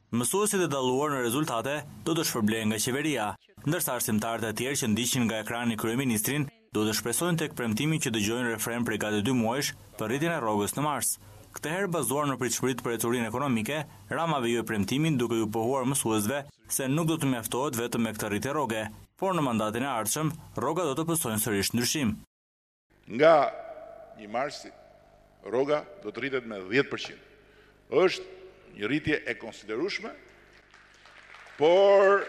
Mësuesit e dalluar në rezultate do të shpërblehen nga qeveria, ndërsa arsimtarët e tjerë që ndiqin nga ekrani kryeministrin do të shpresojnë tek premtimi që dëgjojnë refren prej gati 2 muajsh për rritjen e rrogës në mars. Këtë herë bazuar në pritshmëritë për ecurinë ekonomike, Rama vijoi premtimin duke ju pohuar mësuesve se nuk do të mjaftohet vetëm me këtë rritje rroge, por në mandatin e ardhshëm rroga do të pësojnë sërish ndryshim. Nga 1 marsi, rroga do të rritet me 10%. Është një rritje e konsiderueshme, por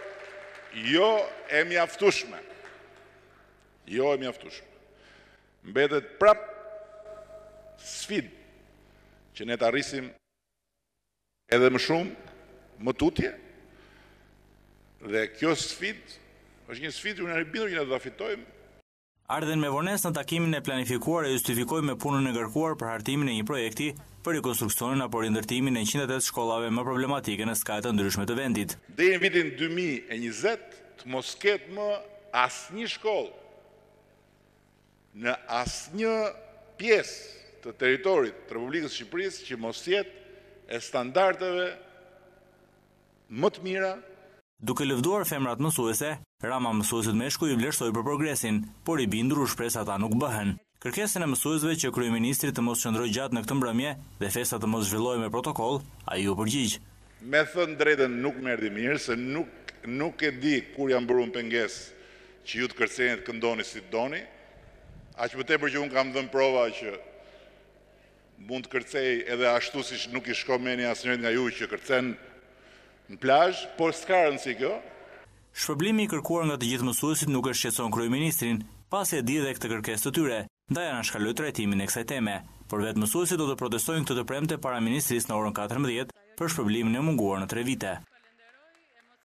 jo e mjaftueshme. Jo e mjaftueshme. Mbetet prap sfidë që ne të arrisim edhe më shumë, më tutje, dhe kjo sfidë është një sfidë që në bindur që ne do ta fitojmë. Ardhen me vonesë në takimin e planifikuar e justifikojnë me punën e ngarkuar për hartimin e një projekti për rikonstruksionin apo rindërtimin e 108 shkollave më problematike në skaje të ndryshme të vendit. Deri në vitin 2020 të mos ketë më asnjë shkollë në asnjë pjesë të teritorit të Republikës së Shqipërisë që mos jetë e standardeve më të mira. Duke lëvduar femrat mësuese, Rama mësuesit meshkuj i vlerësoi për progresin, por i bindur u shpreh se ata nuk bëhen. Kërkesën e mësuesve që kryeministri të mos qëndrojë gjatë në këtë mbrëmje dhe festa të mos zhvillohej me protokoll, ai u përgjigj. Me thënë drejtën nuk më erdhi mirë se nuk e di kur jam bërë pengesë që ju të kërceni të këndoni si të doni. Aq më tepër që unë kam dhënë prova që mund të kërcej edhe ashtu si nuk i shko meni asnjërit nga ju që kërcen në plazh, por s'ka rëndësi kjo. Shpërblimi i kërkuar nga të gjithë mësuesit nuk e shqetëson kryeministrin, pasi e di dhe këtë kërkesë të tyre, ndaj anashkaloi trajtimin e kësaj teme. Por vetë mësuesit do të protestojnë këtë të premte para ministrisë në orën 14 për shpërblimin e munguar në 3 vite.